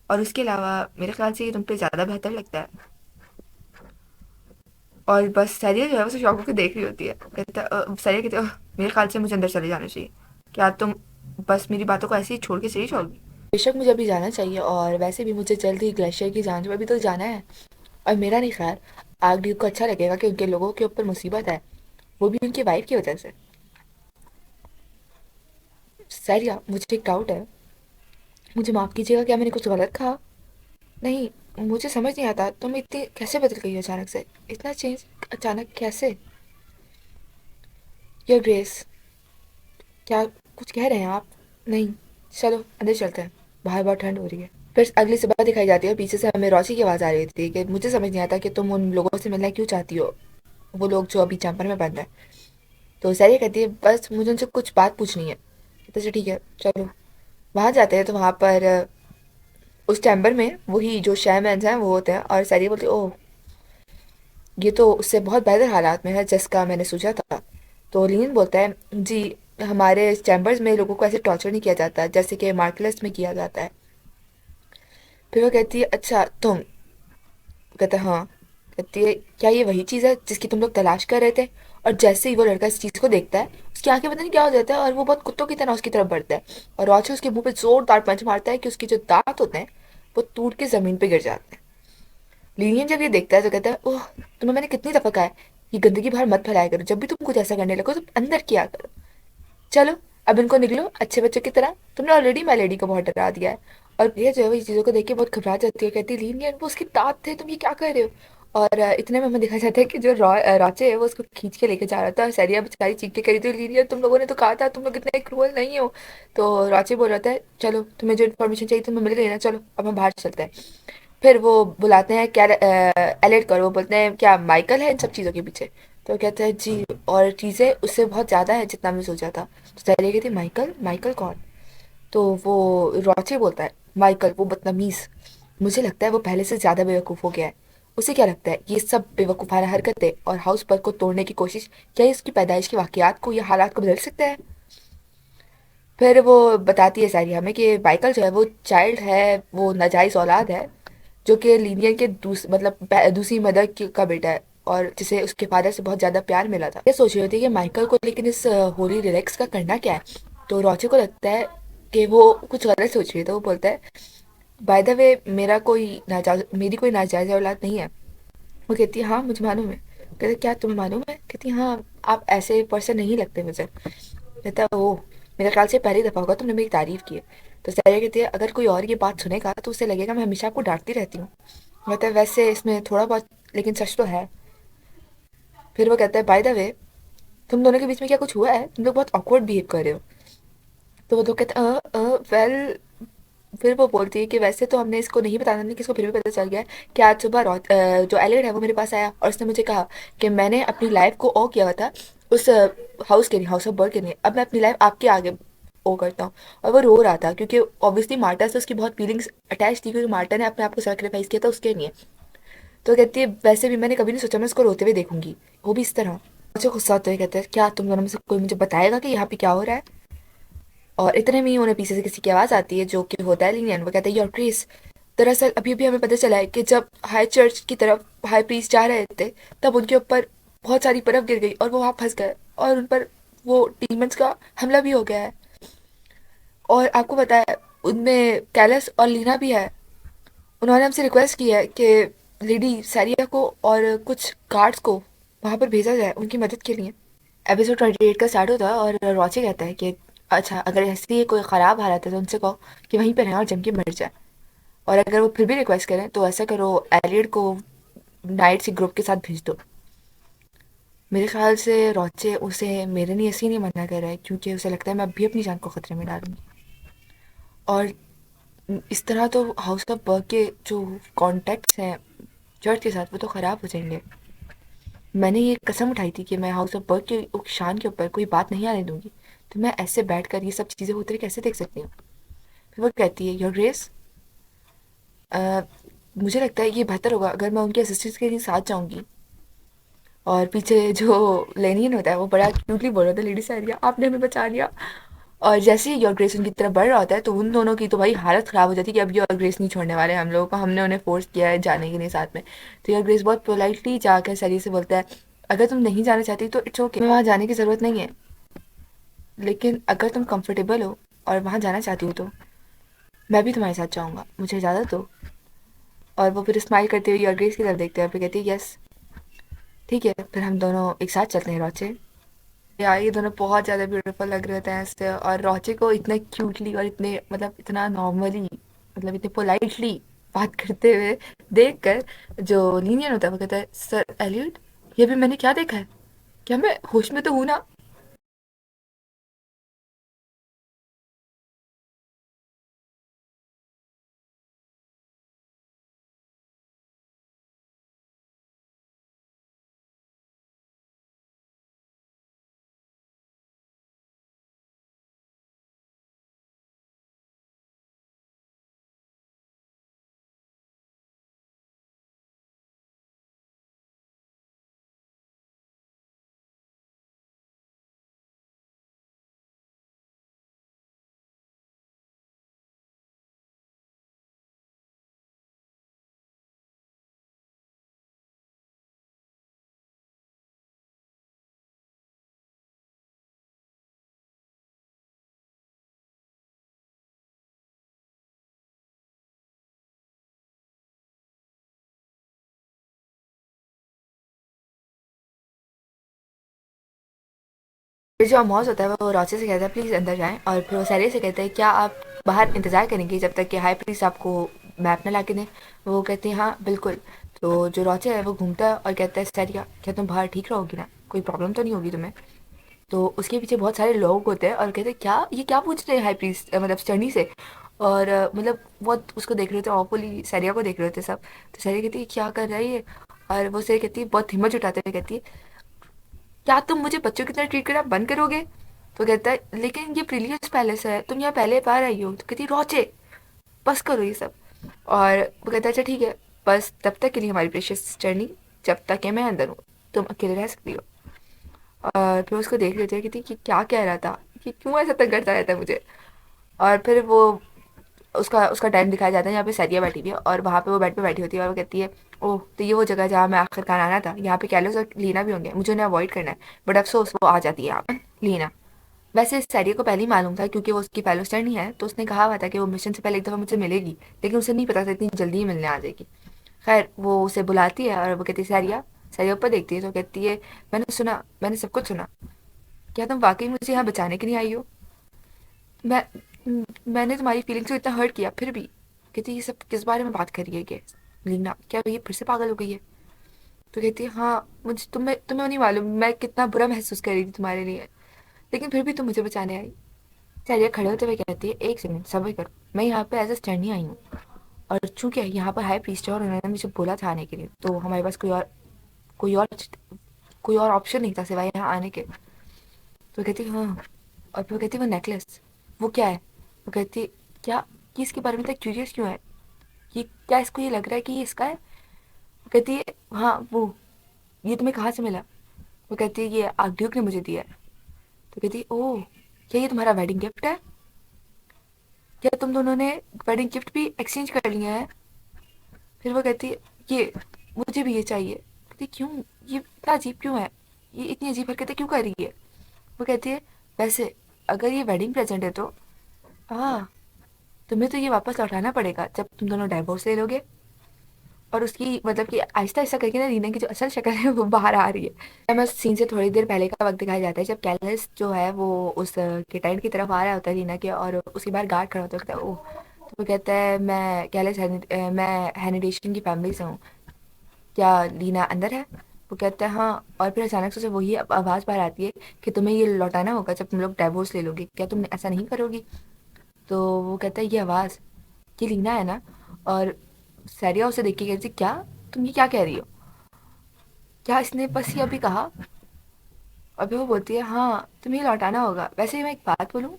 और उसके अलावा मेरे ख्याल से ये तुम पे ज़्यादा बेहतर लगता है। और बस सैरिया जो है उसे शौक होकर देख रही होती है। सैरिया कहती है मेरे ख्याल से मुझे अंदर चले जाना चाहिए। क्या तुम बस मेरी बातों को ऐसे ही छोड़ के चली जाओगी? बेशक मुझे अभी जाना चाहिए और वैसे भी मुझे जल्द ही ग्लेशियर की जांच में भी तो जाना है। और मेरा नहीं ख्याल आर्कड्यूक को अच्छा लगेगा कि उनके लोगों के ऊपर मुसीबत है, वो भी उनकी वाइफ की वजह से। सैरिया मुझे एक डाउट है, मुझे माफ़ कीजिएगा क्या मैंने कुछ गलत कहा? नहीं मुझे समझ नहीं आता तुम इतनी कैसे बदल गई हो अचानक से, इतना चेंज अचानक कैसे? योर ग्रेस क्या कुछ कह रहे हैं आप? नहीं चलो अंदर चलते हैं, बाहर बहुत ठंड हो रही है। फिर अगली सुबह दिखाई जाती है और पीछे से हमें रोशी की आवाज़ आ रही थी कि मुझे समझ नहीं आता कि तुम उन लोगों से मिलना क्यों चाहती हो, वो लोग जो अभी चैम्बर में बंद है। तो सैरिया कहती है बस मुझे उनसे कुछ बात पूछनी है। कहते अच्छा ठीक है चलो। वहाँ जाते हैं तो वहाँ पर उस चैम्बर में वही जो शैमन्स हैं वो होते हैं और सैरिया बोलती है ओह ये तो उससे बहुत बेहतर हालात में है जिसका मैंने सोचा था। तो लीन बोलता है जी हमारे चैम्बर्स में लोगों को ऐसे टॉर्चर नहीं किया जाता जैसे कि मार्कलेस में किया जाता है। फिर वो कहती है अच्छा तुम? कहता है हाँ। कहती है क्या ये वही चीज़ है जिसकी तुम लोग तलाश कर रहे थे? और जैसे ही वो लड़का इस चीज़ को देखता है उसकी आंखें पता नहीं क्या हो जाता है और वो बहुत कुत्तों की तरह उसकी तरफ बढ़ता है और रॉचे उसके मुंह पे जोरदार पंच मारता है कि उसके जो दांत होते हैं वो टूट के ज़मीन पे गिर जाते हैं। लीनियन जब ये देखता है तो कहता है ओह तुम्हें मैंने कितनी दफ़ा कहा है ये गंदगी बाहर मत फैलाया करो, जब भी तुम कुछ ऐसा करने लगो तो अंदर किया करो। चलो अब इनको निकलो अच्छे बच्चों की तरह, तुमने ऑलरेडी माई लेडी को बहुत डरा दिया है। और ये जो है वो ये चीज़ों को देख के बहुत घबरा जाती है, कहती है लीनियन वो उसके दांत थे, तुम ये क्या कर रहे हो? और इतने में हमें देखा जाता है कि जो राचे है वो उसको खींच के लेके जा रहा था और सैरिया बेचारी चीख के करी थी लीनियन तुम लोगों ने तो कहा था तुम लोग इतने क्रूअल नहीं हो। तो राचे बोल रहा था चलो तुम्हें जो इन्फॉर्मेशन चाहिए तुम्हें मिल गई ना, चलो अब हम बाहर चलते हैं। फिर वो बुलाते हैं क्या एलर्ट करो, वो बोलते हैं क्या माइकल है इन सब चीज़ों के पीछे? तो कहते हैं जी और चीज़ें उससे बहुत ज़्यादा है जितना मैं सोचा था। तो सैरिया कहती माइकल? माइकल कौन? तो वो रॉचे बोलता है, माइकल वो बदतमीज, मुझे लगता है वो पहले से ज्यादा बेवकूफ हो गया है। उसे क्या लगता है ये सब बेवकूफाना हरकतें और हाउस पर को तोड़ने की कोशिश क्या ये उसकी पैदाइश के वाकयात को या हालात को बदल सकता है? फिर वो बताती है सारी हमें कि माइकल जो है वो चाइल्ड है, वो नाजायज औलाद है, जो कि लीनियन के दूसरी मदर का बेटा है, और जिसे उसके फादर से बहुत ज़्यादा प्यार मिला था। ये सोच रही होती है कि माइकल को लेकिन इस होली रिलैक्स का करना क्या है। तो रॉचे को लगता है कि वो कुछ गलत सोच रही है, तो वो बोलता है, बाय द वे मेरी कोई नाजायज औलाद नहीं है। वो कहती है हाँ मुझे मालूम है। कहते क्या तुम्हें मालूम है? कहती है हाँ, आप ऐसे पर्सन नहीं लगते मुझे। कहता है ओह, मेरे ख्याल से पहली दफ़ा होगा तुमने मेरी तारीफ की है। तो सैया कहती है अगर कोई और ये बात सुनेगा तो उसे लगेगा मैं हमेशा आपको डांटती रहती हूँ। कहता है वैसे इसमें थोड़ा बहुत लेकिन सच तो है। फिर वो कहता है बाय द वे, तुम दोनों के बीच में क्या कुछ हुआ है? तुम लोग बहुत ऑकवर्ड बिहेव कर रहे हो। तो वो लोग कहते हैं वेल, फिर वो बोलती है कि वैसे तो हमने इसको नहीं बताना नहीं, किसको फिर भी पता चल गया है कि आज सुबह जो एलियट है वो मेरे पास आया और उसने मुझे कहा कि मैंने अपनी लाइफ को ओ किया हुआ था उस हाउस के लिए, हाउस ऑफ बर्ड के लिए, अब मैं अपनी लाइफ आपके आगे ओ करता हूँ। और वो रो रहा था क्योंकि ऑब्वियसली मार्टा से उसकी बहुत फीलिंग्स अटैच थी, क्योंकि मार्टा ने अपने आप को सेक्रीफाइस किया था उसके लिए। तो कहती है वैसे भी मैंने कभी नहीं सोचा मैं उसको रोते हुए देखूंगी, वो भी इस तरह। मुझे गुस्सा होते हुए कहते हैं क्या तुम दोनों में से कोई मुझे बताएगा कि यहाँ पे क्या हो रहा है? और इतने में ही उन्हें पीछे से किसी की आवाज़ आती है जो कि होता है लीनियन। वो कहता है योर ग्रेस, दरअसल अभी अभी हमें पता चला है कि जब हाई चर्च की तरफ हाई प्रीस्ट जा रहे थे तब उनके ऊपर बहुत सारी बर्फ गिर गई और वो वहाँ फंस गए और उन पर वो डीमंस का हमला भी हो गया है। और आपको पता है उनमें कैलस और लीना भी है। उन्होंने हमसे रिक्वेस्ट की है कि लेडी सैरिया को और कुछ गार्ड्स को वहाँ पर भेजा जाए उनकी मदद के लिए। एपिसोड 28 का स्टार्ट होता है और रॉची कहता है कि अच्छा अगर ऐसी कोई ख़राब हालत है तो उनसे कहो कि वहीं पर रहें और जम के मर जाए, और अगर वो फिर भी रिक्वेस्ट करें तो ऐसा करो एलियड को नाइट से ग्रुप के साथ भेज दो। मेरे ख्याल से रॉचे उसे मेरे लिए ऐसे ही नहीं मना कर रहा है क्योंकि उसे लगता है मैं अभी अपनी जान को खतरे में डालूंगी। और इस तरह तो हाउस ऑफ वर्क के जो कॉन्टेक्ट्स हैं चर्च के साथ वो तो ख़राब हो जाएंगे। मैंने ये कसम उठाई थी कि मैं हाउस ऑफ वर्क के शान के ऊपर कोई बात नहीं आने दूंगी, तो मैं ऐसे बैठकर ये सब चीज़ें होते हुए कैसे देख सकती हूँ? फिर वो कहती है योर ग्रेस, मुझे लगता है ये बेहतर होगा अगर मैं उनके असिस्टेंट के लिए साथ जाऊंगी। और पीछे जो लेनियन होता है वो बड़ा क्यूटली बोल रहा था लेडी सारिया आपने हमें बचा लिया। और जैसे ही योर ग्रेस उनकी तरफ बढ़ रहा होता है तो उन दोनों की तो भाई हालत ख़राब हो जाती है कि अब योर ग्रेस नहीं छोड़ने वाले हम लोगों को, हमने उन्हें फोर्स किया है जाने के लिए साथ में। तो योर ग्रेस बहुत पोलाइटली जाकर सरी से बोलता है अगर तुम नहीं जाना चाहती तो इट्स ओके, वहाँ जाने की ज़रूरत नहीं है, लेकिन अगर तुम कंफर्टेबल हो और वहाँ जाना चाहती हो तो मैं भी तुम्हारे साथ जाऊँगा, मुझे इजाज़त दो। और वो फिर स्माइल करते हुए योर ग्रेस की तरफ देखते हैं और फिर कहती है यस ठीक है, फिर हम दोनों एक साथ चलते हैं रॉचे। यार ये दोनों बहुत ज़्यादा ब्यूटीफुल लग रहे होते हैं ऐसे, और रॉचे को इतने क्यूटली और इतने मतलब इतना नॉर्मली मतलब इतने पोलाइटली बात करते हुए देखकर जो लीनियन होता है वो कहता है सर एलियट, ये भी मैंने क्या देखा है? क्या मैं होश में तो हूँ ना? फिर जो अमौस होता है वो रॉचे से कहता है प्लीज़ अंदर जाएं, और फिर वो सैरे से कहता है क्या आप बाहर इंतज़ार करेंगे जब तक कि हाई प्रीस्ट आपको मैप ना ला के दें? वो कहते हैं हाँ बिल्कुल। तो जो रॉचे है वो घूमता है और कहता है सैरिया क्या तुम बाहर ठीक रहोगी ना, कोई प्रॉब्लम तो नहीं होगी तुम्हें? तो उसके पीछे बहुत सारे लोग होते हैं और कहते हैं क्या ये क्या पूछ रहे हैं हाई प्रीस्ट मतलब स्टर्नी से। और मतलब बहुत उसको देख रहे थे ऑफुली सैरिया को देख रहे थे सब। तो सैरिया कहती है क्या कर रहा है ये? और वो सैरिया कहती है बहुत हिम्मत जुटाते हुए कहती है क्या तुम मुझे बच्चों की तरह ट्रीट करना बंद करोगे? तो कहता है लेकिन ये प्रीलियस पैलेस है, तुम यहाँ पहले बार आई हो। तो कहती रोचे, बस करो ये सब। और वो कहता है अच्छा ठीक है, बस तब तक के लिए हमारी प्रेशियस जर्नी, जब तक कि मैं अंदर हूँ तुम अकेले रह सकती हो। और फिर उसको देख लेते हैं कि क्या कह रहा था, कि क्यों ऐसा तंग करता रहता है मुझे। और फिर वो उसका उसका टाइम दिखाया जाता है, यहाँ पे सैरिया बैठी हुई है और वहाँ पे वो बेड पे बैठी होती है और वो कहती है ओह तो ये वो जगह है जहाँ मैं आखिरकार आना था, यहाँ पे कैलोस और लीना भी होंगे, मुझे उन्हें अवॉइड करना है। बट अफसोस वो आ जाती है यहाँ पर लीना। वैसे सैरिया को पहले ही मालूम था क्योंकि वो उसकी फेलो नहीं है, तो उसने कहा हुआ था कि वो मिशन से पहले एक दफ़ा मुझसे मिलेगी, लेकिन उसे नहीं पता था इतनी जल्दी ही मिलने आ जाएगी। खैर वो उसे बुलाती है और वो कहती है सैरिया। सैरिया ऊपर देखती है तो कहती है मैंने सुना, मैंने सब कुछ सुना, क्या तुम वाकई मुझे यहाँ बचाने के लिए आई हो? मैं मैंने तुम्हारी फीलिंग्स को इतना हर्ट किया फिर भी। कहती ये सब किस बारे में बात कर रही है कि लीना क्या ये फिर से पागल हो गई है? तो कहती है हाँ मुझे तुम्हें तुम्हें नहीं मालूम मैं कितना बुरा महसूस कर रही थी तुम्हारे लिए, लेकिन फिर भी तुम मुझे बचाने आई। चलिए खड़े होते हुए कहती है एक सेकंड सब्र करो, मैं यहाँ पे एज अ स्टैंड आई हूँ, और चूंकि यहाँ पर हाई प्रीस्ट है और उन्होंने मुझे बोला था आने के लिए, तो हमारे पास कोई और कोई और ऑप्शन नहीं था सिवाय यहाँ आने के। तो कहती हाँ। और फिर वो कहती वो नेकलेस वो क्या है? वो कहती क्या कि इसके बारे में इतना क्यूरियस क्यों है, ये क्या इसको ये लग रहा है कि ये इसका है? वो कहती है हाँ वो, ये तुम्हें कहाँ से मिला? वो कहती है ये आर्कड्यूक ने मुझे दिया है। तो कहती है ओह क्या ये तुम्हारा वेडिंग गिफ्ट है? क्या तुम दोनों ने वेडिंग गिफ्ट भी एक्सचेंज कर लिया है? फिर वो कहती है ये मुझे भी ये चाहिए। कहती क्यों, ये इतना अजीब क्यों है, ये इतनी अजीब हरकतें क्यों कर रही है? वो कहती है वैसे अगर ये वेडिंग प्रेजेंट है तो हाँ तुम्हें तो ये वापस लौटाना पड़ेगा जब तुम दोनों डाइवोर्स ले लोगे। और उसकी मतलब कि आहिस्ता आहिस्ता करके ना रीना की जो असल शक्ल है वो बाहर आ रही है। हमें उस सीन से थोड़ी देर पहले का वक्त दिखाया जाता है जब कैलस जो है वो उस किटाइन की तरफ आ रहा होता है रीना के, और उसके बाहर गार्ड खड़ा होता है, कहता है ओह। तो वो कहता है मैं मैं हैनिडेशन की फैमिली से हूँ, क्या लीना अंदर है? वो कहता है हाँ। और फिर अचानक से उसे वही आवाज़ बाहर आती है कि तुम्हें ये लौटाना होगा जब तुम लोग डाइवोर्स ले लोगे, क्या तुम ऐसा नहीं करोगी? तो वो कहता है ये आवाज़, ये लीना है ना? और सैरिया उसे देख के कहती है क्या, तुम ये क्या कह रही हो, क्या इसने बस ये अभी कहा? और फिर वो बोलती है हाँ तुम्हें लौटाना होगा। वैसे मैं एक बात बोलूँ,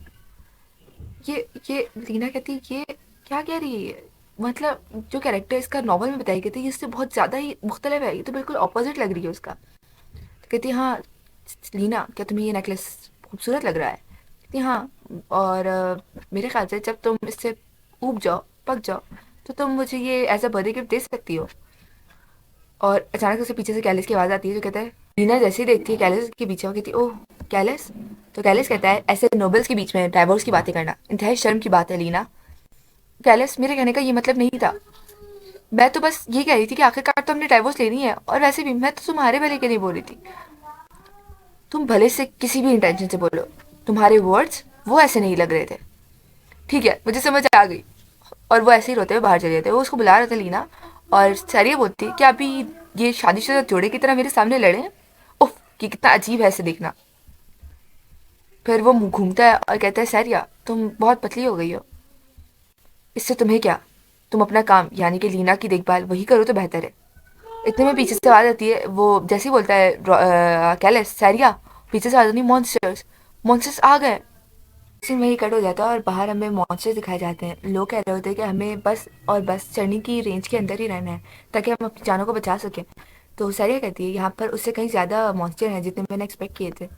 ये लीना कहती है ये क्या कह रही है ये? मतलब जो कैरेक्टर इसका नॉवल में बताई गई थी इससे बहुत ज़्यादा ही मुख्तलिफ है, ये तो बिल्कुल अपोजिट लग रही है उसका। तो कहती है हाँ लीना क्या तुम्हें ये नेकलेस खूबसूरत लग रहा है? कहती है, हाँ। और मेरे ख्याल से जब तुम इससे ऊब जाओ पक जाओ तो तुम मुझे ये एज अ बर्थडे गिफ्ट दे सकती हो। और अचानक से उसे पीछे से कैलिस की आवाज़ आती है जो कहता है, रीना जैसे ही देखती है कैलिस के पीछे, वो कहती है ओह कैलिस। तो कैलिस कहता है ऐसे नोबल्स के बीच में डाइवोर्स की बातें करना इंतहाई शर्म की बात है लीना। कैलिस मेरे कहने का ये मतलब नहीं था, मैं तो बस ये कह रही थी कि आखिरकार तो हमने डाइवोर्स लेनी है, और वैसे भी मैं तो तुम्हारे भले के लिए बोल रही थी। तुम भले से किसी भी इंटेंशन से बोलो, तुम्हारे वर्ड्स वो ऐसे नहीं लग रहे थे। ठीक है मुझे समझ आ गई। और वो ऐसे ही रोते हुए बाहर चले जाते, वो उसको बुला रहे थे लीना। और सारिया बोलती है कि अभी ये शादीशुदा जोड़े की तरह मेरे सामने लड़े। उफ कि कितना अजीब है ऐसे देखना। फिर वो मुंह घूमता है और कहता है सैरिया तुम बहुत पतली हो गई हो, इससे तुम्हें क्या, तुम अपना काम यानी कि लीना की देखभाल वही करो तो बेहतर है। इतने में पीछे से आवाज आती है, वो जैसे ही बोलता है कैलस सैरिया, पीछे से आवाज आती है मॉन्स्टर्स, मॉन्स्टर्स आ गए। सीन वही कट हो जाता है और बाहर हमें मॉन्स्टर्स दिखाए जाते हैं। लोग कह रहे होते हैं कि हमें बस और बस चढ़ने की रेंज के अंदर ही रहना है ताकि हम अपनी जानों को बचा सकें। तो सैरिया कहती है यहाँ पर उससे कहीं ज़्यादा मॉन्स्टर हैं जितने मैंने एक्सपेक्ट किए थे।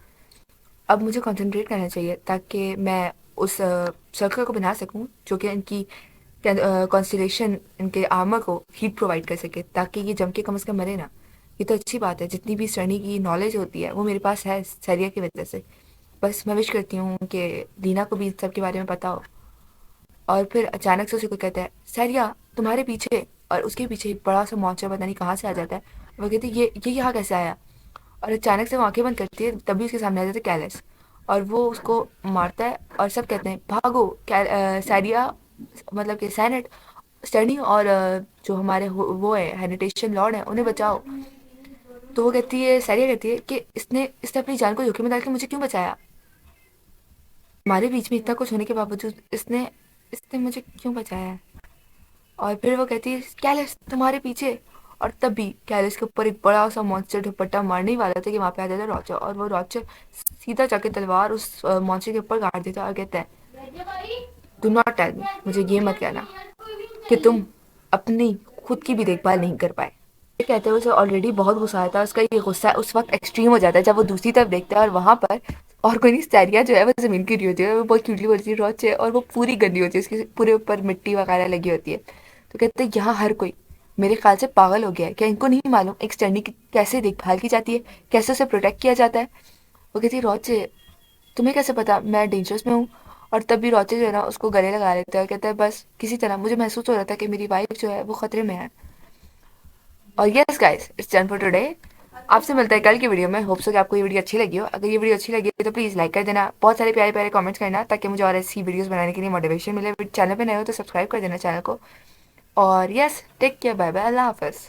अब मुझे कंसंट्रेट करना चाहिए ताकि मैं उस सर्कल को बना सकूं जो कि इनकी कॉन्स्टलेशन इनके आर्मर को हीट प्रोवाइड कर सके ताकि ये जम के कम से कम मरे ना। ये तो अच्छी बात है, जितनी भी श्रेणी की नॉलेज होती है वो मेरे पास है सैरिया की वजह से। बस मैं विश करती हूँ कि दीना को भी इन सब के बारे में पता हो। और फिर अचानक से उसे कोई कहता है सैरिया तुम्हारे पीछे, और उसके पीछे एक बड़ा सा मॉन्स्टर पता नहीं कहाँ से आ जाता है। वो कहती है ये यहाँ कैसे आया? और अचानक से वो आंखें बंद करती है तभी उसके सामने आ जाता है कैलस, और वो उसको मारता है और सब कहते हैं भागो सैरिया, मतलब कि सैनेट स्टर्नी और जो हमारे वो है हैनिटेशन लॉर्ड है उन्हें बचाओ। तो वो कहती है सैरिया कहती है कि इसने इसने अपनी जान को जोखिम में डाल के मुझे क्यों बचाया, हमारे बीच में इतना कुछ होने के बावजूद इसने इसने मुझे क्यों बचाया है? और फिर वो कहती है कैलस तुम्हारे पीछे। और तभी कैलिस के ऊपर एक बड़ा सा मॉन्स्टर दुपट्टा मारने ही वाला था कि वहाँ पे आ जाता है रॉचर, और वो रॉचर सीधा जाके तलवार उस मॉन्स्टर के ऊपर गाड़ देता है और कहता है, डू नॉट टेल मी, मुझे ये मत कहना कि तुम अपनी खुद की भी देखभाल नहीं कर पाए। ये कहते हुए उसे ऑलरेडी बहुत गुस्सा आता है, उसका ये गुस्सा उस वक्त एक्सट्रीम हो जाता है जब वो दूसरी तरफ देखता है और वहां पर और कोई नहीं, सैरिया जो है वो जमीन गिरी होती है, वो बहुत क्यूटली बोलती है रोचे, और वो पूरी गंदी होती है, उसके पूरे ऊपर मिट्टी वगैरह लगी होती है। तो कहते हैं यहाँ हर कोई मेरे ख्याल से पागल हो गया है, क्या इनको नहीं मालूम एक स्टैंडी की कैसे देखभाल की जाती है, कैसे उसे प्रोटेक्ट किया जाता है। वो कहती है रोचे, तुम्हें कैसे पता मैं डेंजरस में हूँ। और तब भी रोचे जो है ना उसको गले लगा लेता है, कहता है बस किसी तरह मुझे महसूस हो रहा था कि मेरी वाइफ जो है वो खतरे में है। और yes guys, it's done for today. आपसे मिलता है कल की वीडियो में। होप सो कि आपको ये वीडियो अच्छी लगी हो। अगर ये वीडियो अच्छी लगी तो प्लीज़ लाइक कर देना, बहुत सारे प्यारे प्यारे कमेंट्स करना, ताकि मुझे और ऐसी वीडियोस बनाने के लिए मोटिवेशन मिले। चैनल पे नए हो तो सब्सक्राइब कर देना चैनल को। और yes, take care, bye bye, अल्लाह हाफिज़।